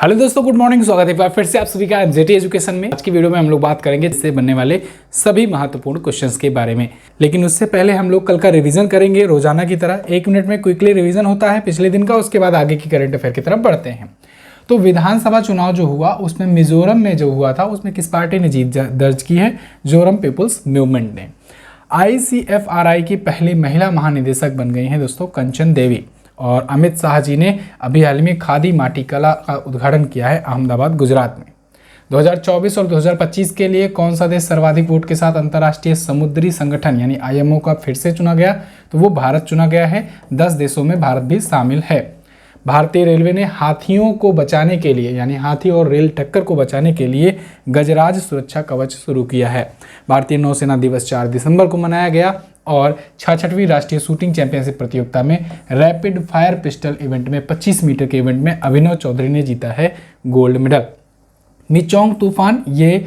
Hello दोस्तों, good morning. स्वागत है एक बार फिर से आप सभी का एमजेटी एजुकेशन में। आज की वीडियो में हम लोग बात करेंगे इससे बनने वाले सभी महत्वपूर्ण क्वेश्चंस के बारे में। लेकिन उससे पहले हम लोग कल का रिवीजन करेंगे रोजाना की तरह। 1 मिनट में क्विकली रिवीजन होता है पिछले दिन का, उसके बाद आगे की करंट अफेयर की तरफ बढ़ते हैं। तो विधानसभा चुनाव जो हुआ उसमें मिजोरम में जो हुआ था उसमें किस पार्टी ने जीत दर्ज की है? मिजोरम पीपुल्स मूवमेंट ने। ICFRI की पहली महिला महानिदेशक बन गई हैं दोस्तों कंचन देवी। और अमित शाह जी ने अभी हाल में खादी माटी कला का उद्घाटन किया है अहमदाबाद गुजरात में। 2024 और 2025 के लिए कौन सा देश सर्वाधिक वोट के साथ अंतर्राष्ट्रीय समुद्री संगठन यानी IMO का फिर से चुना गया? तो वो भारत चुना गया है। 10 देशों में भारत भी शामिल है। भारतीय रेलवे ने हाथियों को बचाने के लिए यानी हाथी और रेल टक्कर को बचाने के लिए गजराज सुरक्षा कवच शुरू किया है। भारतीय नौसेना दिवस 4 दिसंबर को मनाया गया। और 66वीं राष्ट्रीय शूटिंग चैंपियनशिप प्रतियोगिता में रैपिड फायर पिस्टल इवेंट में 25 मीटर के इवेंट में अभिनव चौधरी ने जीता है गोल्ड मेडल। मिचोंग तूफान ये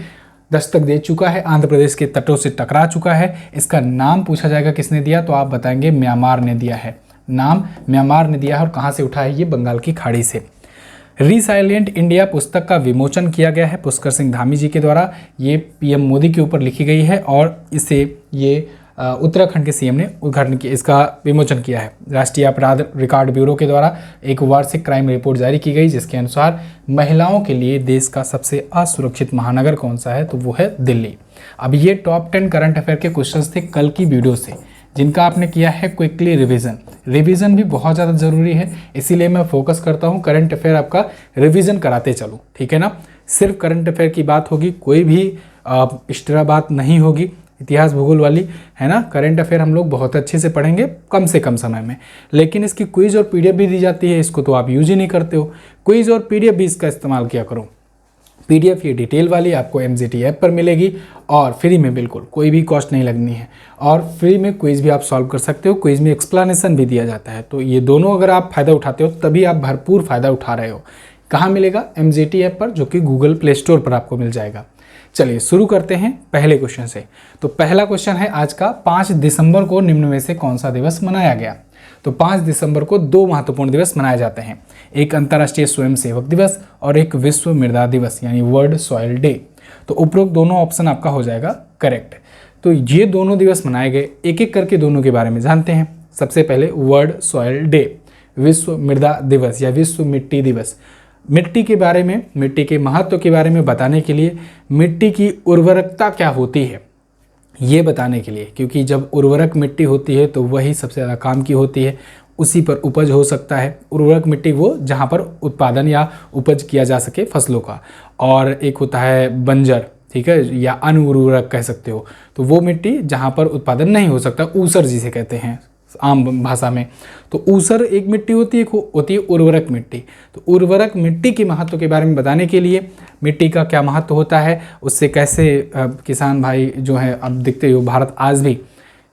दस्तक दे चुका है, आंध्र प्रदेश के तटों से टकरा चुका है। इसका नाम पूछा जाएगा किसने दिया, तो आप बताएंगे म्यांमार ने दिया है। नाम म्यांमार ने दिया है और कहाँ से उठा है? ये बंगाल की खाड़ी से। रिसाइलेंट इंडिया पुस्तक का विमोचन किया गया है पुष्कर सिंह धामी जी के द्वारा। ये PM मोदी के ऊपर लिखी गई है और इसे ये उत्तराखंड के CM ने उद्घाटन किया, इसका विमोचन किया है। राष्ट्रीय अपराध रिकॉर्ड ब्यूरो के द्वारा एक वार्षिक क्राइम रिपोर्ट जारी की गई जिसके अनुसार महिलाओं के लिए देश का सबसे असुरक्षित महानगर कौन सा है? तो वो है दिल्ली। अब ये टॉप 10 करंट अफेयर के क्वेश्चंस थे कल की वीडियो से, जिनका आपने किया है क्विकली रिवीजन भी बहुत ज़्यादा ज़रूरी है, इसीलिए मैं फोकस करता हूँ करंट अफेयर आपका रिवीजन कराते चलूँ, ठीक है ना। सिर्फ करंट अफेयर की बात होगी, कोई भी एक्स्ट्रा बात नहीं होगी इतिहास भूगोल वाली, है ना। करंट अफेयर हम लोग बहुत अच्छे से पढ़ेंगे कम से कम समय में। लेकिन इसकी क्विज और PDF भी दी जाती है, इसको तो आप यूज ही नहीं करते हो। क्विज और PDF भी इसका इस्तेमाल किया करो। PDF ये डिटेल वाली आपको MGT ऐप पर मिलेगी और फ्री में, बिल्कुल कोई भी कॉस्ट नहीं लगनी है। और फ्री में क्विज भी आप सॉल्व कर सकते हो, क्विज में एक्सप्लेनेशन भी दिया जाता है। तो ये दोनों अगर आप फ़ायदा उठाते हो तभी आप भरपूर फ़ायदा उठा रहे हो। कहाँ मिलेगा? MGT ऐप पर, जो कि गूगल प्ले स्टोर पर आपको मिल जाएगा। चलिए शुरू करते हैं पहले क्वेश्चन से। तो पहला क्वेश्चन है आज का, 5 दिसंबर को निम्न में से कौन सा दिवस मनाया गया? तो 5 दिसंबर को 2 महत्वपूर्ण दिवस मनाए जाते हैं, एक अंतर्राष्ट्रीय स्वयंसेवक दिवस और एक विश्व मृदा दिवस यानी वर्ल्ड सॉइल डे। तो उपरोक्त दोनों ऑप्शन आपका हो जाएगा करेक्ट। तो ये दोनों दिवस मनाए गए, एक एक करके दोनों के बारे में जानते हैं। सबसे पहले वर्ल्ड सॉइल डे, विश्व मृदा दिवस या विश्व मिट्टी दिवस। मिट्टी के बारे में, मिट्टी के महत्व के बारे में बताने के लिए, मिट्टी की उर्वरकता क्या होती है ये बताने के लिए, क्योंकि जब उर्वरक मिट्टी होती है तो वही सबसे ज़्यादा काम की होती है, उसी पर उपज हो सकता है। उर्वरक मिट्टी वो जहाँ पर उत्पादन या उपज किया जा सके फसलों का, और एक होता है बंजर, ठीक है, या अनउर्वरक कह सकते हो। तो वो मिट्टी जहाँ पर उत्पादन नहीं हो सकता, ऊसर जिसे कहते हैं आम भाषा में। तो ऊसर एक मिट्टी होती है उर्वरक मिट्टी। तो उर्वरक मिट्टी के महत्व के बारे में बताने के लिए, मिट्टी का क्या महत्व होता है, उससे कैसे किसान भाई जो है, अब देखते हो भारत आज भी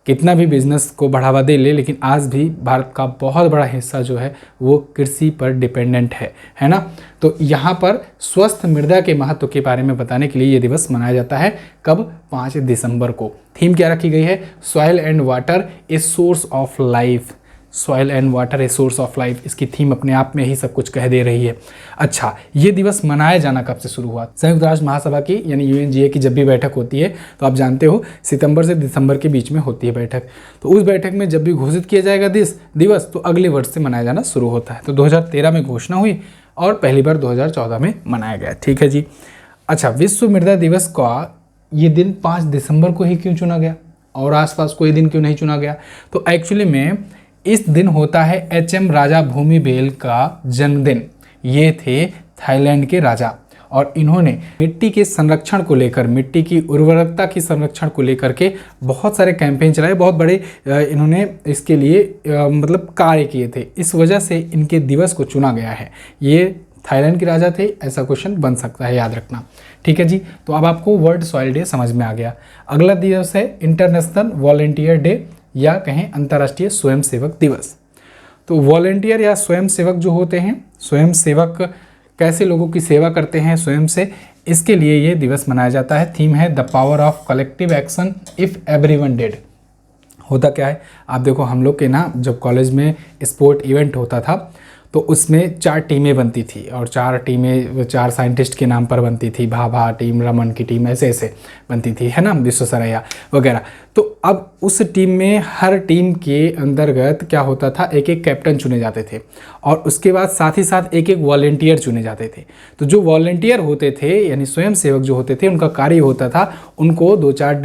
कितना भी बिजनेस को बढ़ावा दे ले, लेकिन आज भी भारत का बहुत बड़ा हिस्सा जो है वो कृषि पर डिपेंडेंट है ना। तो यहाँ पर स्वस्थ मृदा के महत्व के बारे में बताने के लिए ये दिवस मनाया जाता है। कब? 5 दिसंबर को। थीम क्या रखी गई है? Soil and water a source of life. Soil and water a source of life, इसकी थीम अपने आप में ही सब कुछ कह दे रही है। अच्छा, ये दिवस मनाया जाना कब से शुरू हुआ? संयुक्त राष्ट्र महासभा की यानी UNGA की जब भी बैठक होती है तो आप जानते हो सितंबर से दिसंबर के बीच में होती है बैठक। तो उस बैठक में जब भी घोषित किया जाएगा दिवस तो अगले वर्ष से मनाया जाना शुरू होता है। तो 2013 में घोषणा हुई और पहली बार 2014 में मनाया गया, ठीक है जी। अच्छा, विश्व मृदा दिवस का ये दिन 5 दिसंबर को ही क्यों चुना गया और आसपास कोई दिन क्यों नहीं चुना गया? तो एक्चुअली में इस दिन होता है HM राजा भूमिबेल का जन्मदिन। ये थे थाईलैंड के राजा और इन्होंने मिट्टी के संरक्षण को लेकर, मिट्टी की उर्वरकता की संरक्षण को लेकर के बहुत सारे कैंपेन चलाए, बहुत बड़े इन्होंने इसके लिए मतलब कार्य किए थे। इस वजह से इनके दिवस को चुना गया है। ये थाईलैंड के राजा थे, ऐसा क्वेश्चन बन सकता है, याद रखना, ठीक है जी। तो अब आपको वर्ल्ड सॉइल डे समझ में आ गया। अगला दिवस है इंटरनेशनल वॉलंटियर डे या कहें अंतर्राष्ट्रीय स्वयंसेवक दिवस। तो वॉलंटियर या स्वयंसेवक जो होते हैं, स्वयंसेवक कैसे लोगों की सेवा करते हैं स्वयं से, इसके लिए ये दिवस मनाया जाता है। थीम है the power of collective action if everyone did. होता क्या है, आप देखो हम लोग के ना जब कॉलेज में स्पोर्ट इवेंट होता था तो उसमें 4 टीमें बनती थी और 4 टीमें 4 साइंटिस्ट के नाम पर बनती थी, भाभा टीम, रमन की टीम, ऐसे ऐसे बनती थी, है ना, विश्वेश्वरैया वगैरह। तो अब उस टीम में हर टीम के अंतर्गत क्या होता था, एक एक कैप्टन चुने जाते थे और उसके बाद साथ ही साथ एक एक वॉलेंटियर चुने जाते थे। तो जो वॉलेंटियर होते थे यानी स्वयंसेवक जो होते थे, उनका कार्य होता था उनको 2-4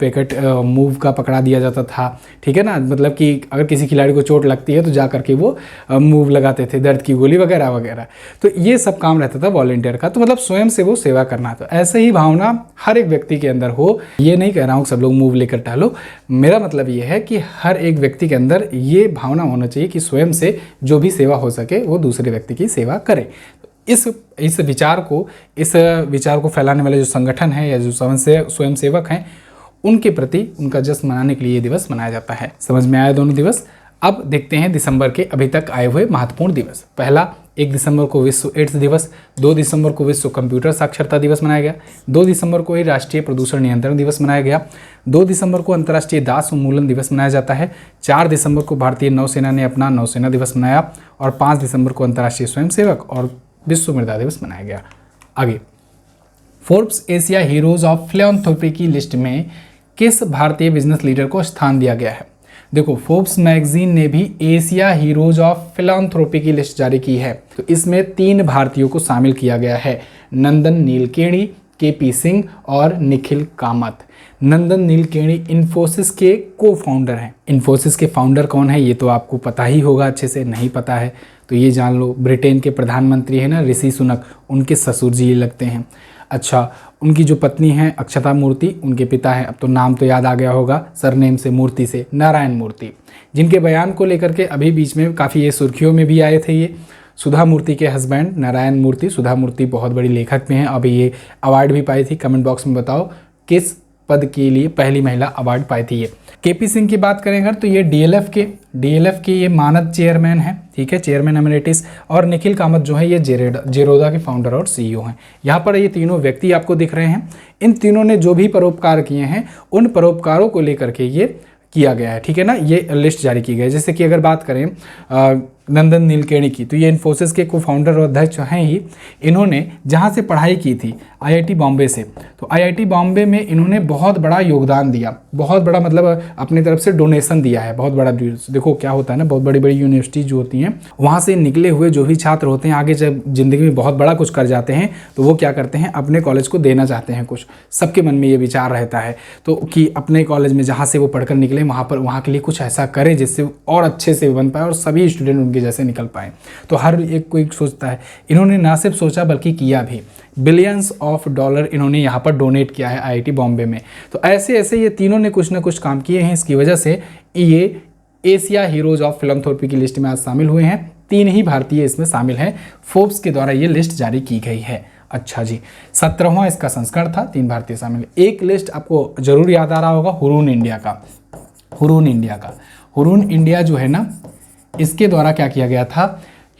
पैकेट मूव का पकड़ा दिया जाता था, ठीक है ना, मतलब कि अगर किसी खिलाड़ी को चोट लगती है तो जा करके वो मूव लगाते थे, दर्द की गोली वगैरह वगैरह। तो ये सब काम रहता था वॉलेंटियर का, तो मतलब स्वयं से वो सेवा करना। तो ऐसे ही भावना हर एक व्यक्ति के अंदर हो। ये नहीं कह रहा हूँ सब लोग मूव लेकर टहलो, मेरा मतलब ये है कि हर एक व्यक्ति के अंदर ये भावना होना चाहिए कि स्वयं से जो भी सेवा हो सके वो दूसरे व्यक्ति की सेवा करे। इस विचार को फैलाने वाले जो संगठन है या जो स्वयं सेवक हैं, उनके प्रति उनका जश्न मनाने के लिए ये दिवस मनाया जाता है। समझ में आया दोनों दिवस। अब देखते हैं दिसंबर के अभी तक आए हुए महत्वपूर्ण दिवस। पहला, 1 दिसंबर को विश्व एड्स दिवस, 2 दिसंबर को विश्व कंप्यूटर साक्षरता दिवस मनाया गया, 2 दिसंबर को ही राष्ट्रीय प्रदूषण नियंत्रण दिवस मनाया गया, 2 दिसंबर को अंतर्राष्ट्रीय दास उन्मूलन दिवस मनाया जाता है, 4 दिसंबर को भारतीय नौसेना ने अपना नौसेना दिवस मनाया और 5 दिसंबर को अंतर्राष्ट्रीय स्वयंसेवक और विश्व मृदा दिवस मनाया गया। आगे, Forbes Asia heroes of philanthropy की लिस्ट में किस भारतीय बिजनेस लीडर को स्थान दिया गया है? देखो, फोर्ब्स मैगजीन ने भी एशिया हीरोज ऑफ फिलैंथ्रोपी की लिस्ट जारी की है, तो इसमें 3 भारतीयों को शामिल किया गया है, नंदन नीलकेणी, केपी सिंह और निखिल कामत। नंदन नीलकेणी इन्फोसिस के को फाउंडर हैं। इन्फोसिस के फाउंडर कौन है ये तो आपको पता ही होगा, अच्छे से नहीं पता है तो ये जान लो। ब्रिटेन के प्रधानमंत्री है ना ऋषि सुनक, उनके ससुर जी ये लगते हैं। अच्छा, उनकी जो पत्नी हैं अक्षता मूर्ति, उनके पिता हैं, अब तो नाम तो याद आ गया होगा सरनेम से, मूर्ति से, नारायण मूर्ति, जिनके बयान को लेकर के अभी बीच में काफ़ी ये सुर्खियों में भी आए थे। ये सुधा मूर्ति के हस्बैंड नारायण मूर्ति, सुधा मूर्ति बहुत बड़ी लेखक में हैं, अभी ये अवार्ड भी पाई थी। कमेंट बॉक्स में बताओ किस पद के लिए पहली महिला अवार्ड पाई थी ये। केपी सिंह की बात करें अगर तो ये डीएलएफ के ये मानद चेयरमैन हैं, ठीक है, चेयरमैन एमिरेटिस। और निखिल कामत जो है ये जेरोदा के फाउंडर और सीईओ हैं। यहाँ पर ये तीनों व्यक्ति आपको दिख रहे हैं। इन तीनों ने जो भी परोपकार किए हैं उन परोपकारों को लेकर के ये किया गया है, ठीक है ना, ये लिस्ट जारी की गई है। जैसे कि अगर बात करें नंदन नीलकेणी की, तो ये इन्फोसिस के को फाउंडर और अध्यक्ष हैं ही। इन्होंने जहाँ से पढ़ाई की थी आईआईटी बॉम्बे से, तो आईआईटी बॉम्बे में इन्होंने बहुत बड़ा योगदान दिया, बहुत बड़ा मतलब अपनी तरफ से डोनेशन दिया है, बहुत बड़ा। देखो क्या होता है ना, बहुत बड़ी बड़ी यूनिवर्सिटी जो होती हैं वहाँ से निकले हुए जो भी छात्र होते हैं आगे जब जिंदगी में बहुत बड़ा कुछ कर जाते हैं तो वो क्या करते हैं, अपने कॉलेज को देना चाहते हैं कुछ। सबके मन में ये विचार रहता है तो कि अपने कॉलेज में जहाँ से वो पढ़कर निकले वहाँ के लिए कुछ ऐसा करें जिससे और अच्छे से बन पाए और सभी स्टूडेंट उनके जैसे निकल पाए। तो हर एक कोई सोचता है, इन्होंने ना सिर्फ सोचा बल्कि किया भी। बिलियंस ऑफ डॉलर इन्होंने यहाँ पर डोनेट किया है आईआईटी बॉम्बे में। तो ऐसे ऐसे ये तीनों ने कुछ ना कुछ काम किए हैं, इसकी वजह से ये एशिया हीरोज ऑफ फिलैंथ्रोपी की लिस्ट में आज शामिल हुए हैं। 3 ही भारतीय इसमें शामिल हैं, फोर्ब्स के द्वारा ये लिस्ट जारी की गई है। अच्छा जी, 17वां इसका संस्करण था, 3 भारतीय शामिल। एक लिस्ट आपको जरूर याद आ रहा होगा, हुरून इंडिया का। हुरून इंडिया जो है ना, इसके द्वारा क्या किया गया था,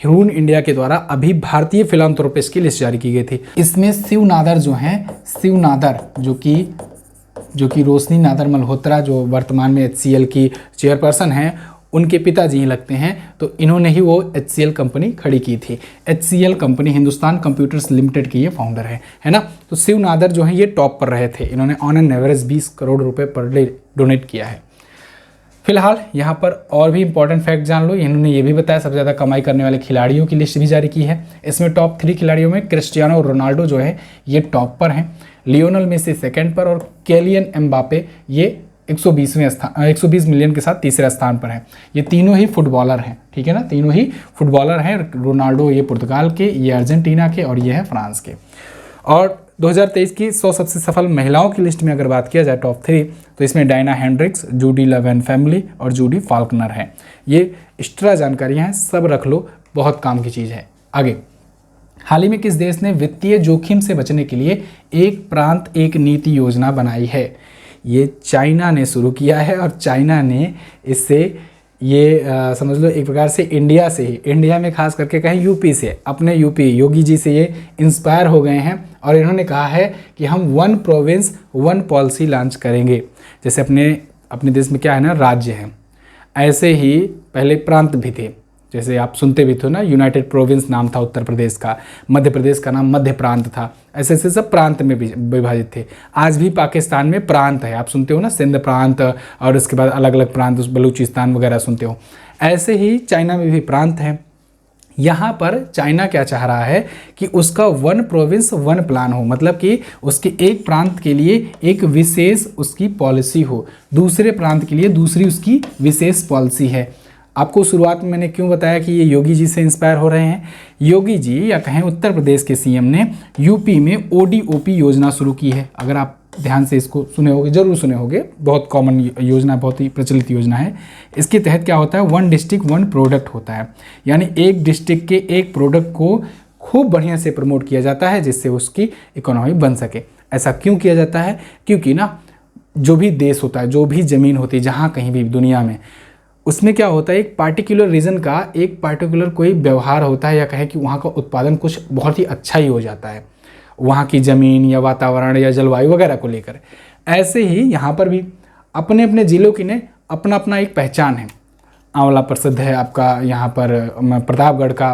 हुरून इंडिया के द्वारा अभी भारतीय फिलैंथ्रोपिस्ट की लिस्ट जारी की गई थी। इसमें शिव नादर जो हैं, शिव नादर जो कि रोशनी नादर मल्होत्रा जो वर्तमान में HCL की चेयरपर्सन हैं, उनके पिताजी ही लगते हैं। तो इन्होंने ही वो HCL कंपनी खड़ी की थी। HCL company Hindustan computers limited की ये फाउंडर है ना। तो शिव नादर जो हैं ये टॉप पर रहे थे, इन्होंने ऑन एन एवरेज 20 करोड़ रुपए पर डे डोनेट किया है। फिलहाल यहाँ पर और भी इंपॉर्टेंट फैक्ट जान लो, इन्होंने ये भी बताया सबसे ज़्यादा कमाई करने वाले खिलाड़ियों की लिस्ट भी जारी की है। इसमें टॉप 3 खिलाड़ियों में क्रिस्टियानो रोनाल्डो जो है ये टॉप पर हैं, लियोनल मेसी सेकंड पर और केलियन एम्बापे ये 120 मिलियन के साथ तीसरे स्थान पर हैं। ये तीनों ही फुटबॉलर हैं, ठीक है ना, तीनों ही फुटबॉलर हैं। रोनाल्डो ये पुर्तगाल के, ये अर्जेंटीना के और ये है फ्रांस के। और 2023 की 100 सबसे सफल महिलाओं की लिस्ट में अगर बात किया जाए टॉप 3, तो इसमें Diana Hendrix, Judy Love family और जूडी फाल्कनर हैं। ये एक्स्ट्रा जानकारियाँ हैं, सब रख लो, बहुत काम की चीज़ है। आगे, हाल ही में किस देश ने वित्तीय जोखिम से बचने के लिए एक प्रांत एक नीति योजना बनाई है? ये चाइना ने शुरू किया है और चाइना ने इससे ये समझ लो एक प्रकार से इंडिया से ही, इंडिया में खास करके कहें यूपी से, अपने यूपी योगी जी से ये इंस्पायर हो गए हैं और इन्होंने कहा है कि हम 1 प्रोविंस 1 पॉलिसी लॉन्च करेंगे। जैसे अपने देश में क्या है ना, राज्य हैं, ऐसे ही पहले प्रांत भी थे, जैसे आप सुनते भी थे ना, यूनाइटेड प्रोविंस नाम था उत्तर प्रदेश का, मध्य प्रदेश का नाम मध्य प्रांत था, ऐसे ऐसे सब प्रांत में विभाजित थे। आज भी पाकिस्तान में प्रांत है, आप सुनते हो ना, सिंध प्रांत, और उसके बाद अलग अलग प्रांत, बलूचिस्तान वगैरह सुनते हो। ऐसे ही चाइना में भी प्रांत हैं। यहाँ पर चाइना क्या चाह रहा है कि उसका वन प्रोविंस वन प्लान हो, मतलब कि उसके एक प्रांत के लिए एक विशेष उसकी पॉलिसी हो, दूसरे प्रांत के लिए दूसरी उसकी विशेष पॉलिसी है। आपको शुरुआत में मैंने क्यों बताया कि ये योगी जी से इंस्पायर हो रहे हैं। योगी जी या कहें उत्तर प्रदेश के सीएम ने यूपी में ओडीओपी योजना शुरू की है। अगर आप ध्यान से इसको सुने होंगे, जरूर सुने होंगे, बहुत कॉमन योजना, बहुत ही प्रचलित योजना है। इसके तहत क्या होता है, वन डिस्ट्रिक्ट वन प्रोडक्ट होता है, यानी एक डिस्ट्रिक्ट के एक प्रोडक्ट को खूब बढ़िया से प्रमोट किया जाता है जिससे उसकी इकोनॉमी बन सके। ऐसा क्यों किया जाता है, क्योंकि ना जो भी देश होता है, जो भी ज़मीन होती है जहाँ कहीं भी दुनिया में, उसमें क्या होता है, एक पार्टिकुलर रीजन का एक पार्टिकुलर कोई व्यवहार होता है, या कहें कि वहाँ का उत्पादन कुछ बहुत ही अच्छा ही हो जाता है वहाँ की ज़मीन या वातावरण या जलवायु वगैरह को लेकर। ऐसे ही यहाँ पर भी अपने अपने ज़िलों की ने अपना अपना एक पहचान है। आंवला प्रसिद्ध है आपका यहाँ पर प्रतापगढ़ का,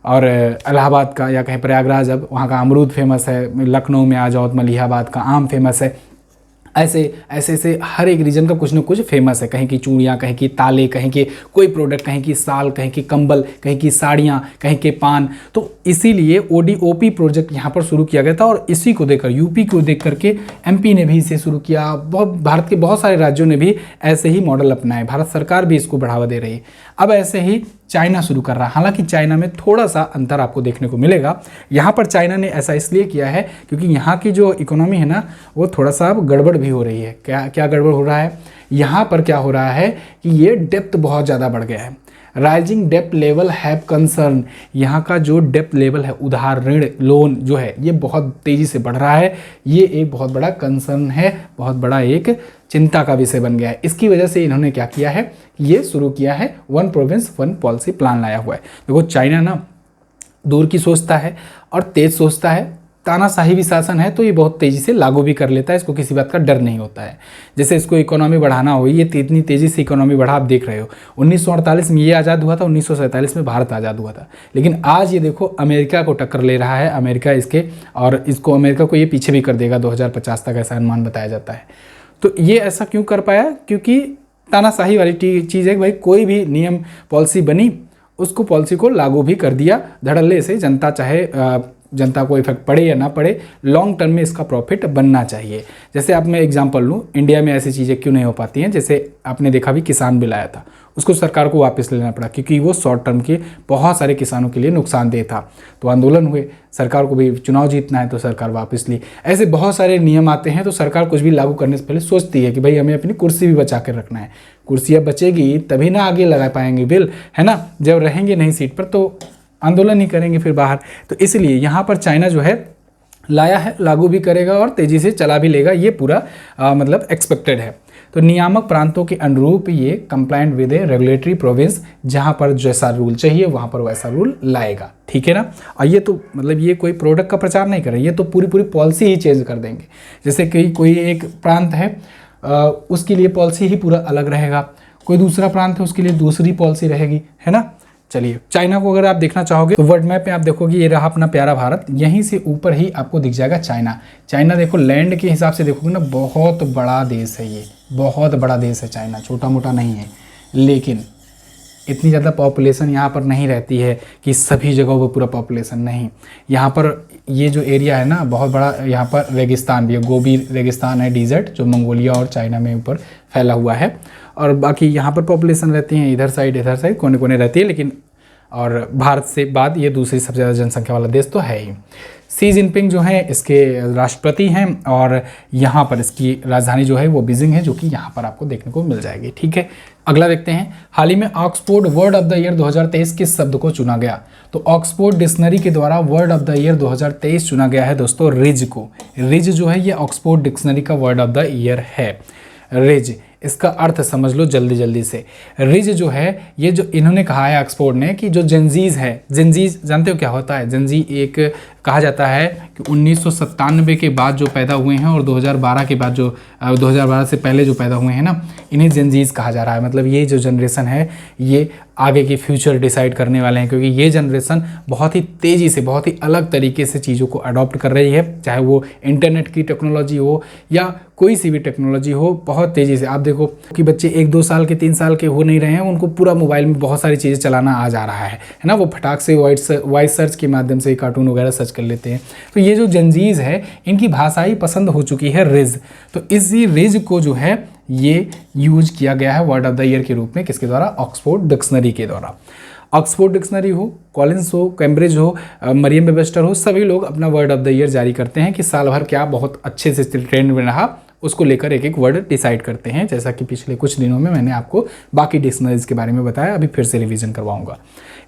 और इलाहाबाद का या कहें प्रयागराज, अब वहाँ का अमरूद फेमस है। लखनऊ में आ जाओ तो मलिहाबाद का आम फेमस है। ऐसे ऐसे हर एक रीजन का कुछ ना कुछ फेमस है, कहीं की चूड़ियाँ, कहीं की ताले, कहीं के कोई प्रोडक्ट, कहीं की साल, कहीं की कंबल, कहीं की साड़ियाँ, कहीं के पान। तो इसीलिए ओडीओपी प्रोजेक्ट यहाँ पर शुरू किया गया था, और इसी को देखकर, यूपी को देख करके एमपी ने भी इसे शुरू किया। बहुत भारत के बहुत सारे राज्यों ने भी ऐसे ही मॉडल अपनाए, भारत सरकार भी इसको बढ़ावा दे रही है। अब ऐसे ही चाइना शुरू कर रहा है। हालांकि चाइना में थोड़ा सा अंतर आपको देखने को मिलेगा। यहाँ पर चाइना ने ऐसा इसलिए किया है क्योंकि यहाँ की जो इकोनॉमी है ना, वो थोड़ा सा अब गड़बड़ भी हो रही है। क्या क्या गड़बड़ हो रहा है यहाँ पर, क्या हो रहा है कि ये डेप्थ बहुत ज़्यादा बढ़ गया है। Rising depth level have concern, यहाँ का जो डेप्थ लेवल है, उधार ऋण लोन जो है, ये बहुत तेज़ी से बढ़ रहा है। ये एक बहुत बड़ा कंसर्न है, बहुत बड़ा एक चिंता का विषय बन गया है। इसकी वजह से इन्होंने क्या किया है, ये शुरू किया है one province one policy plan लाया हुआ है। देखो चाइना ना दूर की सोचता है और तेज सोचता है। तानाशाही भी शासन है तो ये बहुत तेज़ी से लागू भी कर लेता है, इसको किसी बात का डर नहीं होता है। जैसे इसको इकोनॉमी बढ़ाना हो, ये इतनी तेज़ी से इकोनॉमी बढ़ा, आप देख रहे हो। 1948 में ये आज़ाद हुआ था, 1947 में भारत आज़ाद हुआ था, लेकिन आज ये देखो अमेरिका को टक्कर ले रहा है। अमेरिका इसके, और इसको अमेरिका को ये पीछे भी कर देगा 2050 तक, ऐसा अनुमान बताया जाता है। तो ये ऐसा क्यों कर पाया, क्योंकि तानाशाही वाली चीज़ है कि भाई कोई भी नियम पॉलिसी बनी, उसको पॉलिसी को लागू भी कर दिया धड़ल्ले से। जनता चाहे जनता को इफेक्ट पड़े या ना पड़े, लॉन्ग टर्म में इसका प्रॉफिट बनना चाहिए। जैसे आप मैं एग्जांपल लूँ, इंडिया में ऐसी चीज़ें क्यों नहीं हो पाती हैं। जैसे आपने देखा भी किसान बिल आया था, उसको सरकार को वापस लेना पड़ा क्योंकि वो शॉर्ट टर्म के बहुत सारे किसानों के लिए नुकसानदेह था। तो आंदोलन हुए, सरकार को भी चुनाव जीतना है तो सरकार वापस ली। ऐसे बहुत सारे नियम आते हैं तो सरकार कुछ भी लागू करने से पहले सोचती है कि भाई हमें अपनी कुर्सी भी बचा कर रखना है। कुर्सियाँ बचेगी तभी ना आगे लगा पाएंगे बिल, है ना। जब रहेंगे नहीं सीट पर तो आंदोलन ही करेंगे फिर बाहर। तो इसलिए यहाँ पर चाइना जो है लाया है, लागू भी करेगा और तेज़ी से चला भी लेगा, ये पूरा मतलब एक्सपेक्टेड है। तो नियामक प्रांतों के अनुरूप ये compliant with a regulatory province, जहाँ पर जैसा रूल चाहिए वहाँ पर वैसा रूल लाएगा, ठीक है ना। और ये तो मतलब ये कोई प्रोडक्ट का प्रचार नहीं कर रहे, ये तो पूरी पॉलिसी ही चेंज कर देंगे। जैसे कि कोई एक प्रांत है उसके लिए पॉलिसी ही पूरा अलग रहेगा, कोई दूसरा प्रांत है उसके लिए दूसरी पॉलिसी रहेगी, है ना। चलिए, चाइना को अगर आप देखना चाहोगे तो वर्ल्ड मैप में आप देखोगे ये रहा अपना प्यारा भारत, यहीं से ऊपर ही आपको दिख जाएगा चाइना। चाइना देखो लैंड के हिसाब से देखोगे ना, बहुत बड़ा देश है, ये बहुत बड़ा देश है चाइना, छोटा मोटा नहीं है। लेकिन इतनी ज़्यादा पॉपुलेशन यहाँ पर नहीं रहती है कि सभी जगहों पर पूरा पॉपुलेशन नहीं। यहाँ पर ये जो एरिया है ना बहुत बड़ा, यहाँ पर रेगिस्तान भी है, गोबी रेगिस्तान है, डिजर्ट जो मंगोलिया और चाइना में ऊपर फैला हुआ है। और बाकी यहाँ पर पॉपुलेशन रहती है, इधर साइड कोने कोने रहती है। लेकिन और भारत से बाद ये दूसरी सबसे ज़्यादा जनसंख्या वाला देश तो है ही। शी जिनपिंग जो है इसके राष्ट्रपति हैं और यहाँ पर इसकी राजधानी जो है वो बीजिंग है, जो कि यहाँ पर आपको देखने को मिल जाएगी, ठीक है। अगला देखते हैं, हाल ही में Oxford word of the year 2023 किस शब्द को चुना गया। तो ऑक्सफोर्ड डिक्शनरी के द्वारा वर्ड ऑफ द ईयर 2023 चुना गया है दोस्तों रिज को। रिज जो है ये ऑक्सफोर्ड डिक्शनरी का वर्ड ऑफ द ईयर है, रिज। इसका अर्थ समझ लो जल्दी से। रिज जो है ये जो इन्होंने कहा है ऑक्सफोर्ड ने कि जो जेंजीज है, जेंजीज जानते हो क्या होता है। जेंजी एक कहा जाता है कि 1997 के बाद जो पैदा हुए हैं और 2012 के बाद जो 2012 से पहले जो पैदा हुए हैं ना, इन्हें जेनजीज कहा जा रहा है। मतलब ये जो जनरेशन है ये आगे के फ्यूचर डिसाइड करने वाले हैं, क्योंकि ये जनरेशन बहुत ही तेज़ी से, बहुत ही अलग तरीके से चीज़ों को अडॉप्ट कर रही है, चाहे वो इंटरनेट की टेक्नोलॉजी हो या कोई सी भी टेक्नोलॉजी हो। बहुत तेज़ी से आप देखो कि बच्चे 1-2 साल के 3 साल के हो नहीं रहे हैं, उनको पूरा मोबाइल में बहुत सारी चीज़ें चलाना आ जा रहा है ना। वो फटाक से वॉइस सर्च के माध्यम से कार्टून वगैरह सर्च कर लेते हैं। तो ये जो जेनजीज है इनकी भाषा ही पसंद हो चुकी है रिज। तो इसी रिज को जो है ये यूज किया गया है वर्ड ऑफ द ईयर के रूप में, किसके द्वारा? ऑक्सफोर्ड डिक्शनरी के द्वारा। ऑक्सफोर्ड डिक्शनरी हो, कॉलिंस हो, कैम्ब्रिज हो, मरियम वेबस्टर हो, सभी लोग अपना वर्ड ऑफ द ईयर जारी करते हैं कि साल भर क्या बहुत अच्छे से ट्रेंड में रहा, उसको लेकर एक एक वर्ड डिसाइड करते हैं। जैसा कि पिछले कुछ दिनों में मैंने आपको बाकी डिक्शनरीज के बारे में बताया, अभी फिर से रिवीजन करवाऊंगा।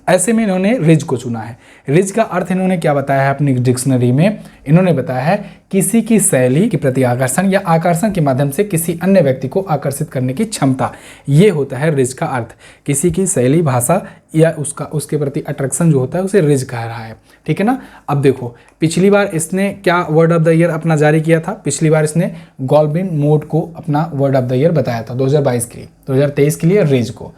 ऐसे में इन्होंने रिज को चुना है। रिज का अर्थ इन्होंने क्या बताया है अपनी डिक्शनरी में? इन्होंने बताया है किसी की शैली के प्रति आकर्षण या आकर्षण के माध्यम से किसी अन्य व्यक्ति को आकर्षित करने की क्षमता, ये होता है रिज का अर्थ। किसी की शैली, भाषा या उसके प्रति अट्रैक्शन जो होता है उसे रिज कह रहा है, ठीक है ना। अब देखो पिछली बार इसने क्या वर्ड ऑफ द ईयर अपना जारी किया था? पिछली बार इसने गॉल्बिन मोड को अपना वर्ड ऑफ द ईयर बताया था 2022 के लिए, 2023 के लिए रिज को।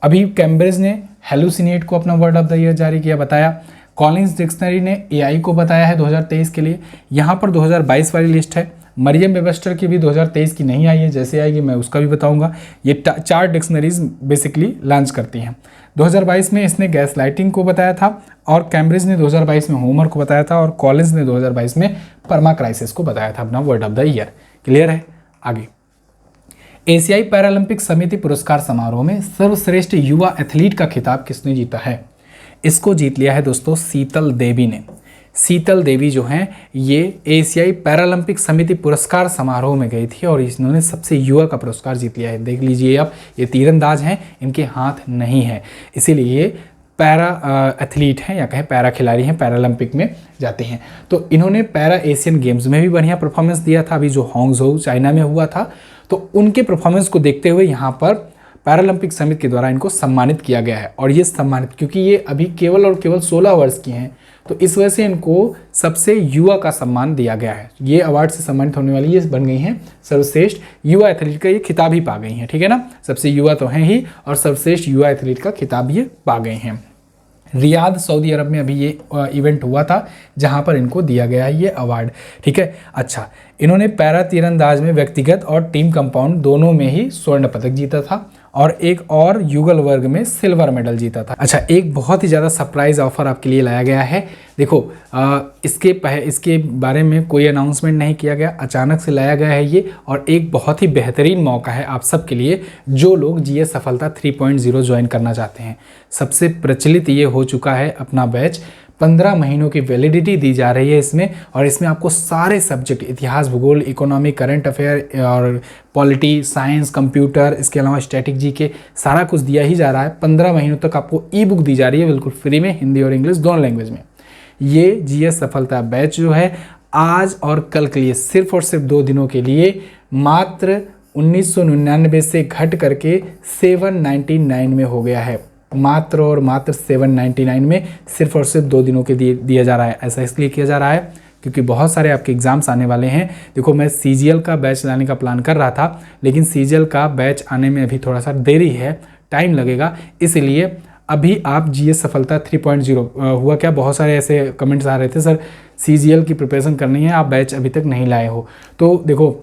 अभी कैम्ब्रिज ने हेलुसिनेट को अपना वर्ड ऑफ द ईयर जारी किया, बताया। कॉलिंस डिक्शनरी ने एआई को बताया है 2023 के लिए। यहाँ पर 2022 वाली लिस्ट है। मरियम वेबस्टर की भी 2023 की नहीं आई है, जैसे आएगी मैं उसका भी बताऊंगा। ये 4 डिक्शनरीज बेसिकली लॉन्च करती हैं। 2022 में इसने गैस लाइटिंग को बताया था और कैम्ब्रिज ने 2022 में होमर को बताया था और कॉलिंस ने 2022 में परमा क्राइसिस को बताया था अपना word of the year. Clear है? आगे, एशियाई पैरालंपिक समिति पुरस्कार समारोह में सर्वश्रेष्ठ युवा एथलीट का खिताब किसने जीता है? इसको जीत लिया है दोस्तों शीतल देवी ने। शीतल देवी जो हैं ये एशियाई पैरालंपिक समिति पुरस्कार समारोह में गई थी और इन्होंने सबसे युवा का पुरस्कार जीत लिया है। देख लीजिए आप, ये तीरंदाज हैं, इनके हाथ नहीं है, इसीलिए ये पैरा एथलीट हैं या कहें पैरा खिलाड़ी हैं, पैरालंपिक में जाते हैं। तो इन्होंने पैरा एशियन गेम्स में भी बढ़िया परफॉर्मेंस दिया था, अभी जो हांगझोउ चाइना में हुआ था। तो उनके परफॉर्मेंस को देखते हुए यहाँ पर पैरालंपिक समिति के द्वारा इनको सम्मानित किया गया है। और ये सम्मानित क्योंकि ये अभी केवल और केवल 16 वर्ष की हैं, तो इस वजह से इनको सबसे युवा का सम्मान दिया गया है। ये अवार्ड से सम्मानित होने वाली ये बन गई हैं सर्वश्रेष्ठ युवा एथलीट का ये खिताब ही पा गई हैं, ठीक है ना। सबसे युवा तो हैं ही और सर्वश्रेष्ठ युवा एथलीट का खिताब ये पा गए हैं। रियाद सऊदी अरब में अभी ये इवेंट हुआ था जहां पर इनको दिया गया है ये अवार्ड, ठीक है। अच्छा, इन्होंने पैरा तीरंदाज में व्यक्तिगत और टीम कंपाउंड दोनों में ही स्वर्ण पदक जीता था और एक और युगल वर्ग में सिल्वर मेडल जीता था। अच्छा, एक बहुत ही ज़्यादा सरप्राइज ऑफर आपके लिए लाया गया है। देखो इसके बारे में कोई अनाउंसमेंट नहीं किया गया, अचानक से लाया गया है ये, और एक बहुत ही बेहतरीन मौका है आप सबके लिए जो लोग जीएस सफलता 3.0 ज्वाइन करना चाहते हैं। सबसे प्रचलित ये हो चुका है अपना बैच, 15 महीनों की वैलिडिटी दी जा रही है इसमें, और इसमें आपको सारे सब्जेक्ट इतिहास, भूगोल, इकोनॉमी, करंट अफेयर और पॉलिटी, साइंस, कंप्यूटर, इसके अलावा स्टैटिक जी के सारा कुछ दिया ही जा रहा है। 15 महीनों तक आपको ई बुक दी जा रही है बिल्कुल फ्री में, हिंदी और इंग्लिश दोनों लैंग्वेज में। ये जीएस सफलता बैच जो है आज और कल के लिए सिर्फ और सिर्फ 2 दिनों के लिए मात्र 1999 से घट करके 799 में हो गया है। मात्र और मात्र 799 में सिर्फ और सिर्फ 2 दिनों के दिया जा रहा है। ऐसा इसलिए किया जा रहा है क्योंकि बहुत सारे आपके एग्जाम्स आने वाले हैं। देखो, मैं सीजीएल का बैच लाने का प्लान कर रहा था, लेकिन सीजीएल का बैच आने में अभी थोड़ा सा देरी है, टाइम लगेगा, इसलिए अभी आप जीएस सफलता 3.0 हुआ क्या, बहुत सारे ऐसे कमेंट्स आ रहे थे, सर सीजीएल की प्रिपरेशन करनी है, आप बैच अभी तक नहीं लाए हो। तो देखो,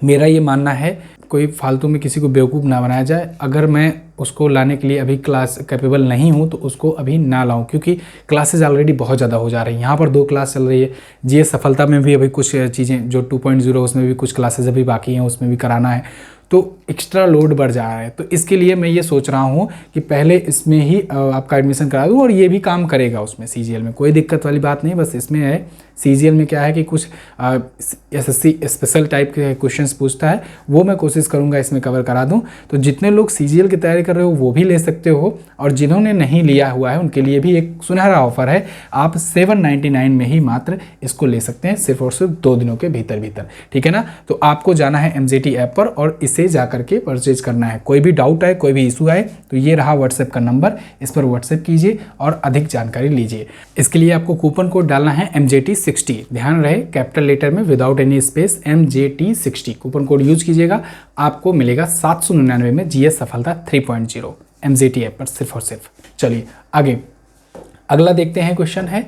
मेरा ये मानना है कोई फालतू में किसी को बेवकूफ़ ना बनाया जाए। अगर मैं उसको लाने के लिए अभी क्लास कैपेबल नहीं हूँ तो उसको अभी ना लाऊं, क्योंकि क्लासेज ऑलरेडी बहुत ज़्यादा हो जा रही हैं। यहाँ पर 2 क्लास चल रही है, जीएस सफलता में भी अभी कुछ चीज़ें जो 2.0 उसमें भी कुछ क्लासेज अभी बाकी हैं, उसमें भी कराना है, तो एक्स्ट्रा लोड बढ़ जा रहा है। तो इसके लिए मैं ये सोच रहा हूँ कि पहले इसमें ही आपका एडमिशन करा दूँ, और ये भी काम करेगा उसमें सीजीएल में, कोई दिक्कत वाली बात नहीं। बस इसमें है सीजीएल में क्या है कि कुछ एसएससी स्पेशल टाइप के क्वेश्चंस पूछता है, वो मैं कोशिश करूँगा इसमें कवर करा दूँ। तो जितने लोग सीजीएल की तैयारी कर कर रहे हो वो भी ले सकते हो, और जिन्होंने नहीं लिया हुआ है उनके लिए भी एक सुनहरा ऑफर है, आप 799 में ही मात्र इसको ले सकते हैं, सिर्फ और सिर्फ 2 दिनों के भीतर भीतर, ठीक है ना। तो आपको जाना है MZT ऐप पर और इसे जा करके परचेज करना है। कोई भी डाउट है, कोई भी इशू आए तो ये रहा व्हाट्सएप का नंबर, इस पर व्हाट्सएप कीजिए और अधिक जानकारी लीजिए। इसके लिए आपको कूपन कोड डालना है MZT60, ध्यान रहे कैपिटल लेटर में without any space MZT60 coupon code use कीजिएगा, आपको मिलेगा 799 में GS सफलता 3.0 MZT ऐप पर सिर्फ और सिर्फ। चलिए आगे अगला देखते हैं। क्वेश्चन है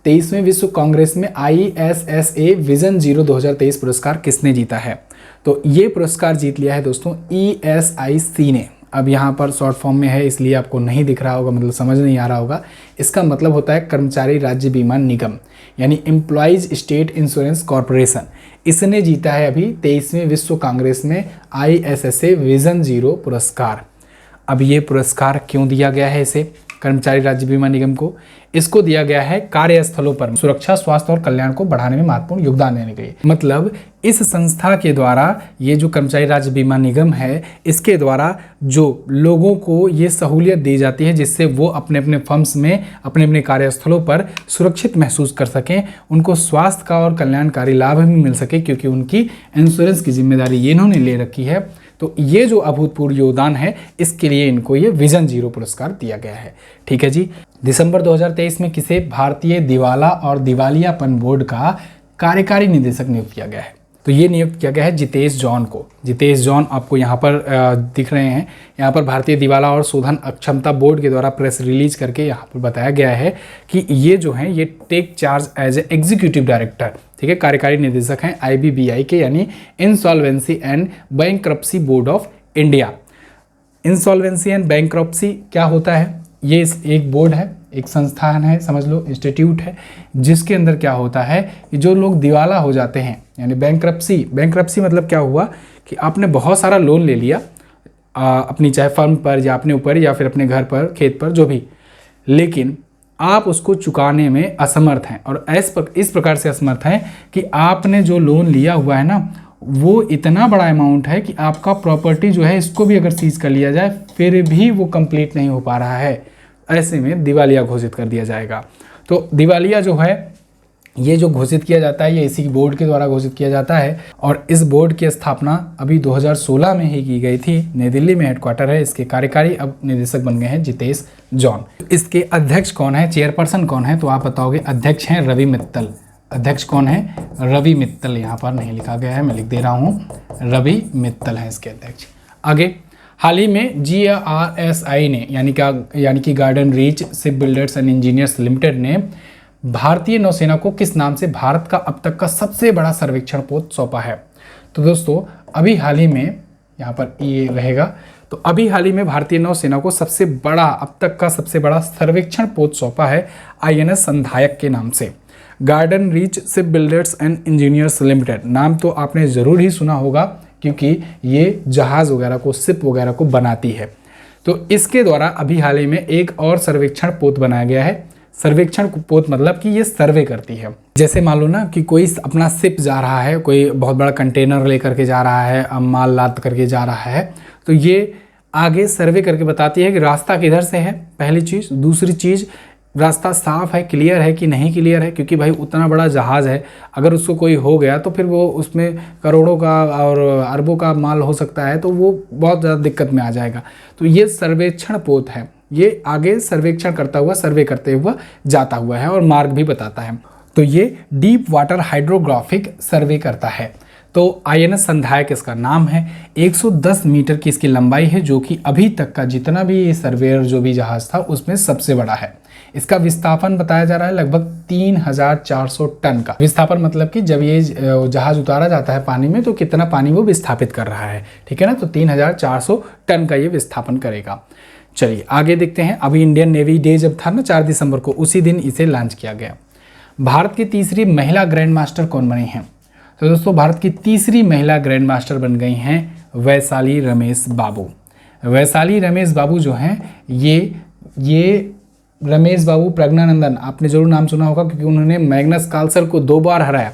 23वें विश्व कांग्रेस में ISSA विजन 0 2023 पुरस्कार किसने जीता है? तो ये पुरस्कार जीत लिया है दोस्तों ESIC ने। अब यहाँ पर शॉर्ट फॉर्म में है इसलिए आपको नहीं दिख रहा होगा, मतलब समझ नहीं आ रहा होगा। इसका मतलब होता है कर्मचारी राज्य बीमा निगम, यानी एम्प्लॉयज स्टेट इंश्योरेंस कॉरपोरेशन। इसने जीता है अभी 23वें विश्व कांग्रेस में ISSA विजन 0 पुरस्कार। अब ये पुरस्कार क्यों दिया गया है इसे, कर्मचारी राज्य बीमा निगम को? इसको दिया गया है कार्यस्थलों पर सुरक्षा, स्वास्थ्य और कल्याण को बढ़ाने में महत्वपूर्ण योगदान देने के लिए। मतलब इस संस्था के द्वारा, ये जो कर्मचारी राज्य बीमा निगम है, इसके द्वारा जो लोगों को ये सहूलियत दी जाती है जिससे वो अपने अपने फर्म्स में, अपने अपने कार्यस्थलों पर सुरक्षित महसूस कर सकें, उनको स्वास्थ्य का और कल्याणकारी लाभ भी मिल सके, क्योंकि उनकी इंश्योरेंस की जिम्मेदारी ये इन्होंने ले रखी है। तो ये जो अभूतपूर्व योगदान है इसके लिए इनको ये विजन 0 पुरस्कार दिया गया है, ठीक है जी। दिसंबर 2023 में किसे भारतीय दिवाला और दिवालियापन बोर्ड का कार्यकारी निदेशक नियुक्त किया गया है? तो ये नियुक्त किया गया है जितेश जॉन को। जितेश जॉन आपको यहाँ पर दिख रहे हैं। यहाँ पर भारतीय दिवाला और शोधन अक्षमता बोर्ड के द्वारा प्रेस रिलीज करके यहाँ पर बताया गया है कि ये जो हैं ये take charge as a executive director, ठीक है, कार्यकारी निदेशक हैं IBBI के, यानी insolvency and bankruptcy board of India. Insolvency and bankruptcy क्या होता है? ये एक बोर्ड है, एक संस्थान है, समझ लो इंस्टीट्यूट है, जिसके अंदर क्या होता है कि जो लोग दिवाला हो जाते हैं, यानी बैंक्रप्सी मतलब क्या हुआ कि आपने बहुत सारा लोन ले लिया अपनी चाहे फर्म पर या अपने ऊपर या फिर अपने घर पर, खेत पर, जो भी, लेकिन आप उसको चुकाने में असमर्थ हैं, और इस प्रकार से असमर्थ हैं कि आपने जो लोन लिया हुआ है ना वो इतना बड़ा अमाउंट है कि आपका प्रॉपर्टी जो है इसको भी अगर सीज कर लिया जाए फिर भी वो कंप्लीट नहीं हो पा रहा है। ऐसे में दिवालिया घोषित कर दिया जाएगा। तो दिवालिया जो है ये जो घोषित किया जाता है ये इसी बोर्ड के द्वारा घोषित किया जाता है, और इस बोर्ड की स्थापना अभी 2016 में ही की गई थी। नई दिल्ली में हेडक्वार्टर है। इसके कार्यकारी अब निदेशक बन गए हैं जितेश जॉन। इसके अध्यक्ष कौन है, चेयरपर्सन कौन है? तो आप बताओगे अध्यक्ष हैं रवि मित्तल। अध्यक्ष कौन है? रवि मित्तल। यहाँ पर नहीं लिखा गया है, मैं लिख दे रहा हूँ, रवि मित्तल हैं इसके अध्यक्ष। आगे हाल ही में GRSI ने यानी कि garden reach ship builders and engineers limited ने भारतीय नौसेना को किस नाम से भारत का अब तक का सबसे बड़ा सर्वेक्षण पोत सौंपा है? तो दोस्तों अभी हाल ही में यहाँ पर ये रहेगा, तो अभी हाल ही में भारतीय नौसेना को सबसे बड़ा, अब तक का सबसे बड़ा सर्वेक्षण पोत सौंपा है INS संधायक के नाम से। Garden reach ship builders and engineers limited, नाम तो आपने ज़रूर ही सुना होगा क्योंकि ये जहाज़ वगैरह को, शिप वगैरह को बनाती है। तो इसके द्वारा अभी हाल ही में एक और सर्वेक्षण पोत बनाया गया है। सर्वेक्षण पोत मतलब कि ये सर्वे करती है। जैसे मान लो ना कि कोई अपना शिप जा रहा है, कोई बहुत बड़ा कंटेनर लेकर के जा रहा है, माल लाद करके जा रहा है, तो ये आगे सर्वे करके बताती है कि रास्ता किधर से है, पहली चीज़। दूसरी चीज़, रास्ता साफ है, क्लियर है कि नहीं क्लियर है, क्योंकि भाई उतना बड़ा जहाज़ है, अगर उसको कोई हो गया तो फिर वो उसमें करोड़ों का और अरबों का माल हो सकता है, तो वो बहुत ज़्यादा दिक्कत में आ जाएगा। तो ये सर्वेक्षण पोत है, ये आगे सर्वेक्षण करता हुआ, सर्वे करते हुआ जाता हुआ है और मार्ग भी बताता है। तो ये डीप वाटर हाइड्रोग्राफिक सर्वे करता है। तो INS संधायक इसका नाम है। 110 मीटर की इसकी लंबाई है, जो कि अभी तक का जितना भी सर्वेयर जो भी जहाज़ था उसमें सबसे बड़ा है। इसका विस्थापन बताया जा रहा है लगभग 3400 टन का। विस्थापन मतलब कि जब ये जहाज उतारा जाता है पानी में तो कितना पानी वो विस्थापित कर रहा है, ठीक है ना। तो 3400 टन का ये विस्थापन करेगा। चलिए आगे देखते हैं। अभी इंडियन नेवी डे जब था ना 4 दिसंबर को, उसी दिन इसे लॉन्च किया गया। भारत की तीसरी महिला ग्रैंड मास्टर कौन बनी हैं? तो दोस्तों भारत की तीसरी महिला ग्रैंड मास्टर बन गई हैं वैशाली रमेश बाबू। वैशाली रमेश बाबू जो हैं ये रमेश बाबू प्रज्ञानंदन, आपने जरूर नाम सुना होगा क्योंकि उन्होंने मैग्नस कार्लसन को 2 बार हराया।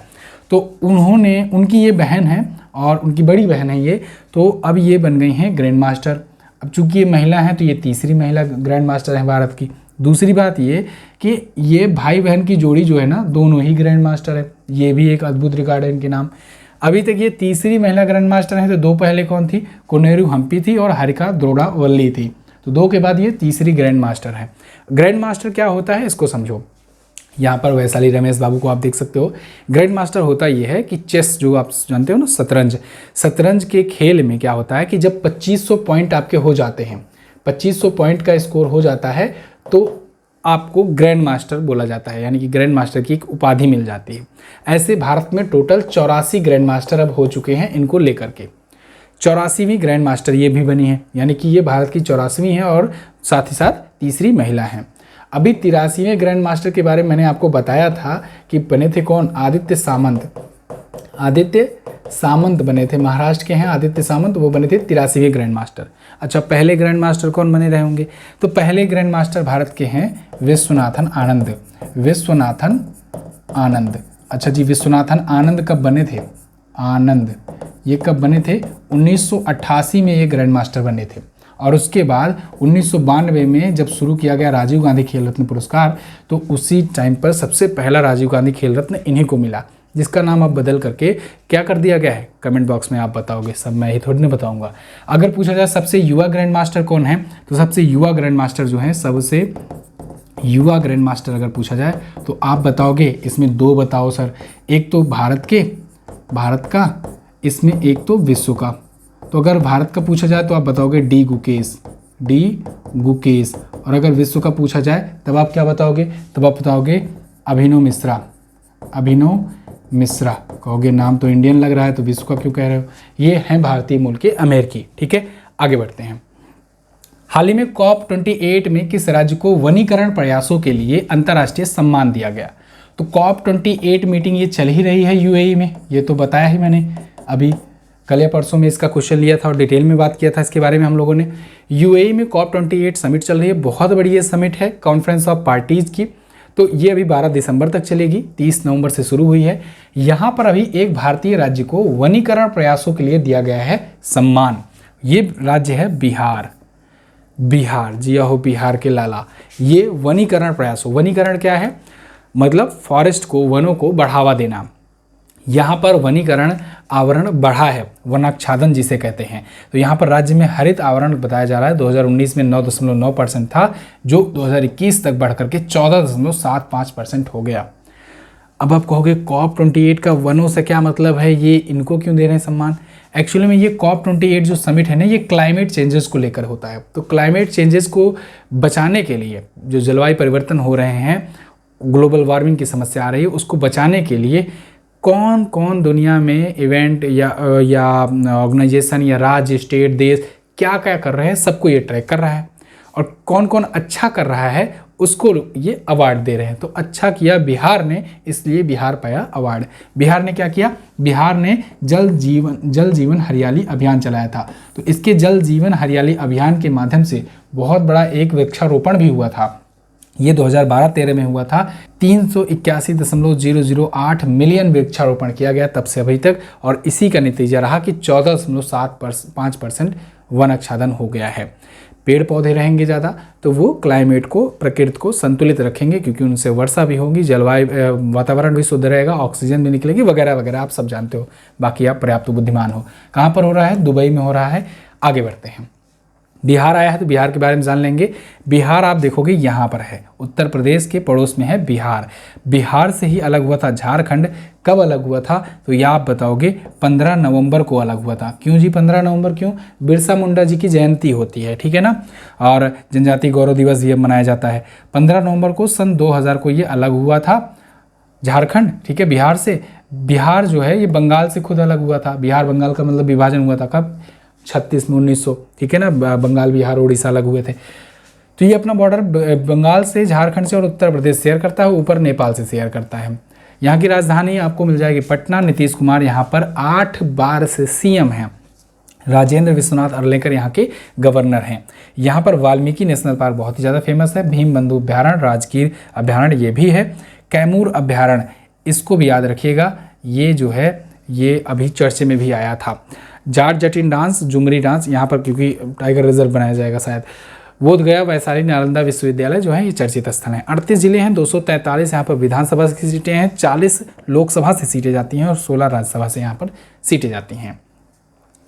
तो उनकी ये बहन है और उनकी बड़ी बहन है ये, तो अब ये बन गई हैं ग्रैंड मास्टर। अब चूंकि ये महिला हैं तो ये तीसरी महिला ग्रैंड मास्टर है भारत की। दूसरी बात ये कि ये भाई बहन की जोड़ी जो है ना, दोनों ही ग्रैंड मास्टर है। ये भी एक अद्भुत रिकॉर्ड है इनके नाम। अभी तक ये तीसरी महिला ग्रैंड मास्टर है। तो दो पहले कौन थी? कोनेरू हम्पी थी और हरिका द्रोणावल्ली थी। तो दो के बाद ये तीसरी ग्रैंड मास्टर है। ग्रैंड मास्टर क्या होता है इसको समझो। यहाँ पर वैशाली रमेश बाबू को आप देख सकते हो। ग्रैंड मास्टर होता ये है कि चेस जो आप जानते हो ना, शतरंज के खेल में क्या होता है कि जब 2500 पॉइंट आपके हो जाते हैं, 2500 पॉइंट का स्कोर हो जाता है तो आपको ग्रैंड मास्टर बोला जाता है, यानी कि ग्रैंड मास्टर की एक उपाधि मिल जाती है। ऐसे भारत में टोटल 84 ग्रैंड मास्टर अब हो चुके हैं इनको लेकर के। 84वीं ग्रैंड मास्टर ये भी बनी है, यानी कि ये भारत की 84वीं है और साथ ही साथ तीसरी महिला है। अभी 83वें ग्रैंड मास्टर के बारे में मैंने आपको बताया था कि बने थे कौन? आदित्य सामंत बने थे, महाराष्ट्र के हैं आदित्य सामंत, वो बने थे 83वें ग्रैंड मास्टर। अच्छा, पहले ग्रैंड मास्टर कौन बने रहे होंगे? तो पहले ग्रैंड मास्टर भारत के हैं विश्वनाथन आनंद। अच्छा जी, विश्वनाथन आनंद कब बने थे? ये कब बने थे? 1988 में ये ग्रैंड मास्टर बने थे। और उसके बाद 1992 में जब शुरू किया गया राजीव गांधी खेल रत्न पुरस्कार, तो उसी टाइम पर सबसे पहला राजीव गांधी खेल रत्न इन्हीं को मिला, जिसका नाम अब बदल करके क्या कर दिया गया है? कमेंट बॉक्स में आप बताओगे, सब मैं ही थोड़ी ना बताऊंगा। अगर पूछा जाए सबसे युवा ग्रैंड मास्टर कौन है, तो सबसे युवा ग्रैंड मास्टर जो है, सबसे युवा ग्रैंड मास्टर अगर पूछा जाए तो आप बताओगे। इसमें दो बताओ सर, एक तो भारत का, इसमें एक तो विश्व का। तो अगर भारत का पूछा जाए तो आप बताओगे डी गुकेश, और अगर विश्व का पूछा जाए तब आप क्या बताओगे? तब आप बताओगे अभिनव मिश्रा। कहोगे नाम तो इंडियन लग रहा है तो विश्व का क्यों कह रहे हो? ये हैं भारतीय मूल के अमेरिकी। ठीक है, आगे बढ़ते हैं। हाल ही में COP28 में किस राज्य को वनीकरण प्रयासों के लिए अंतर्राष्ट्रीय सम्मान दिया गया? तो COP28 मीटिंग ये चल ही रही है यूएई में, ये तो बताया ही मैंने अभी कल या परसों में इसका क्वेश्चन लिया था और डिटेल में बात किया था इसके बारे में हम लोगों ने। यूएई में COP28 समिट चल रही है, बहुत बड़ी ये समिट है कॉन्फ्रेंस ऑफ पार्टीज की। तो ये अभी 12 दिसंबर तक चलेगी, 30 नवंबर से शुरू हुई है। यहाँ पर अभी एक भारतीय राज्य को वनीकरण प्रयासों के लिए दिया गया है सम्मान। ये राज्य है बिहार। जिया हो बिहार के लाला। ये वनीकरण प्रयासों, वनीकरण क्या है? मतलब फॉरेस्ट को, वनों को बढ़ावा देना। यहाँ पर वनीकरण आवरण बढ़ा है, वनाच्छादन जिसे कहते हैं। तो यहाँ पर राज्य में हरित आवरण बताया जा रहा है। 2019 में 9.9% था, जो 2021 तक बढ़कर के 14.75% हो गया। अब आप कहोगे COP28 का वनों से क्या मतलब है, ये इनको क्यों दे रहे हैं सम्मान? एक्चुअली में ये COP28 जो समिट है ना, ये क्लाइमेट चेंजेस को लेकर होता है। तो क्लाइमेट चेंजेस को बचाने के लिए, जो जलवायु परिवर्तन हो रहे हैं, ग्लोबल वार्मिंग की समस्या आ रही है, उसको बचाने के लिए कौन कौन दुनिया में इवेंट या ऑर्गेनाइजेशन या राज्य, स्टेट, देश क्या क्या कर रहे हैं, सबको ये ट्रैक कर रहा है। और कौन कौन अच्छा कर रहा है उसको ये अवार्ड दे रहे हैं। तो अच्छा किया बिहार ने, इसलिए बिहार पाया अवार्ड। बिहार ने क्या किया? बिहार ने जल जीवन हरियाली अभियान चलाया था। तो इसके जल जीवन हरियाली अभियान के माध्यम से बहुत बड़ा एक वृक्षारोपण भी हुआ था। ये 2012-13 में हुआ था। 381.008 मिलियन वृक्षारोपण किया गया तब से अभी तक, और इसी का नतीजा रहा कि 14.75% वन आच्छादन हो गया है। पेड़ पौधे रहेंगे ज़्यादा तो वो क्लाइमेट को, प्रकृति को संतुलित रखेंगे, क्योंकि उनसे वर्षा भी होगी, जलवायु, वातावरण भी शुद्ध रहेगा, ऑक्सीजन भी निकलेगी, वगैरह वगैरह। आप सब जानते हो, बाकी आप पर्याप्त बुद्धिमान हो। कहाँ पर हो रहा है? दुबई में हो रहा है। आगे बढ़ते हैं। बिहार आया है तो बिहार के बारे में जान लेंगे। बिहार आप देखोगे यहाँ पर है, उत्तर प्रदेश के पड़ोस में है बिहार। बिहार से ही अलग हुआ था झारखंड। कब अलग हुआ था? तो यह आप बताओगे 15 नवंबर को अलग हुआ था। क्यों जी 15 नवंबर क्यों? बिरसा मुंडा जी की जयंती होती है, ठीक है ना। और जनजातीय गौरव दिवस ये मनाया जाता है। 15 नवंबर को सन 2000 को ये अलग हुआ था झारखंड, ठीक है, बिहार से। बिहार जो है ये बंगाल से खुद अलग हुआ था। बिहार बंगाल का मतलब विभाजन हुआ था कब? 36 में 1900, ठीक है ना। बंगाल, बिहार, उड़ीसा अलग हुए थे। तो ये अपना बॉर्डर बंगाल से, झारखंड से और उत्तर प्रदेश शेयर करता है, ऊपर नेपाल से शेयर करता है। यहाँ की राजधानी आपको मिल जाएगी पटना। नीतीश कुमार यहाँ पर 8 बार से सीएम हैं। राजेंद्र विश्वनाथ अर्लेकर यहाँ के गवर्नर हैं। यहाँ पर वाल्मीकि नेशनल पार्क बहुत ही ज़्यादा फेमस है। भीम बंधु अभ्यारण्य, राजगीर अभ्यारण्य ये भी है। कैमूर अभ्यारण्य, इसको भी याद रखिएगा, ये जो है ये अभी चर्चे में भी आया था। जाट जटिन डांस, झुमरी डांस, यहाँ पर क्योंकि टाइगर रिजर्व बनाया जाएगा शायद। बोध गया, वैशाली, नालंदा विश्वविद्यालय जो है ये चर्चित स्थल हैं। 38 जिले हैं, 243 यहाँ पर विधानसभा की सीटें हैं, 40 लोकसभा से सीटें जाती हैं और 16 राज्यसभा से यहाँ पर सीटें जाती हैं।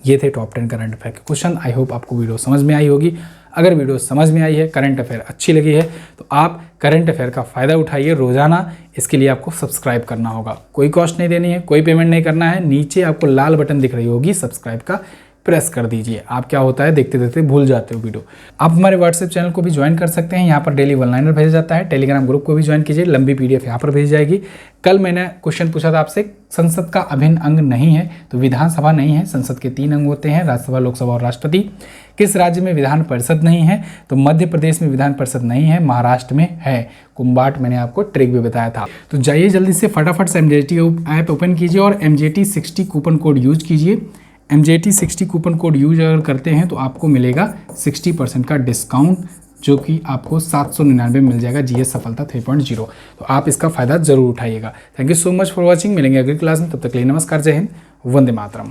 ये थे टॉप 10 करंट अफेयर के क्वेश्चन। आई होप आपको वीडियो समझ में आई होगी। अगर वीडियो समझ में आई है, करंट अफेयर अच्छी लगी है, तो आप करंट अफेयर का फ़ायदा उठाइए रोज़ाना। इसके लिए आपको सब्सक्राइब करना होगा, कोई कॉस्ट नहीं देनी है, कोई पेमेंट नहीं करना है। नीचे आपको लाल बटन दिख रही होगी सब्सक्राइब का, प्रेस कर दीजिए। आप क्या होता है देखते देखते भूल जाते हो वीडियो। आप हमारे व्हाट्सएप चैनल को भी ज्वाइन कर सकते हैं, यहाँ पर डेली वन-लाइनर भेजा जाता है। टेलीग्राम ग्रुप को भी ज्वाइन कीजिए, लंबी PDF यहाँ पर भेजी जाएगी। कल मैंने क्वेश्चन पूछा था आपसे, संसद का अभिन्न अंग नहीं है तो विधानसभा नहीं है। संसद के 3 अंग होते हैं, राज्यसभा, लोकसभा और राष्ट्रपति। किस राज्य में विधान परिषद नहीं है? तो मध्य प्रदेश में विधान परिषद नहीं है, महाराष्ट्र में है। कुंभाट मैंने आपको ट्रिक भी बताया था। तो जाइए जल्दी से फटाफट से MJT ऐप ओपन कीजिए और MJT 60 कूपन कोड यूज कीजिए। MJT 60 कूपन कोड यूज अगर करते हैं तो आपको मिलेगा 60% का डिस्काउंट, जो कि आपको 799 मिल जाएगा GS सफलता 3.0। तो आप इसका फ़ायदा ज़रूर उठाइएगा। Thank you so much for watching. मिलेंगे अगली क्लास में, तब तक के लिए नमस्कार, जय हिंद, वंदे मातरम।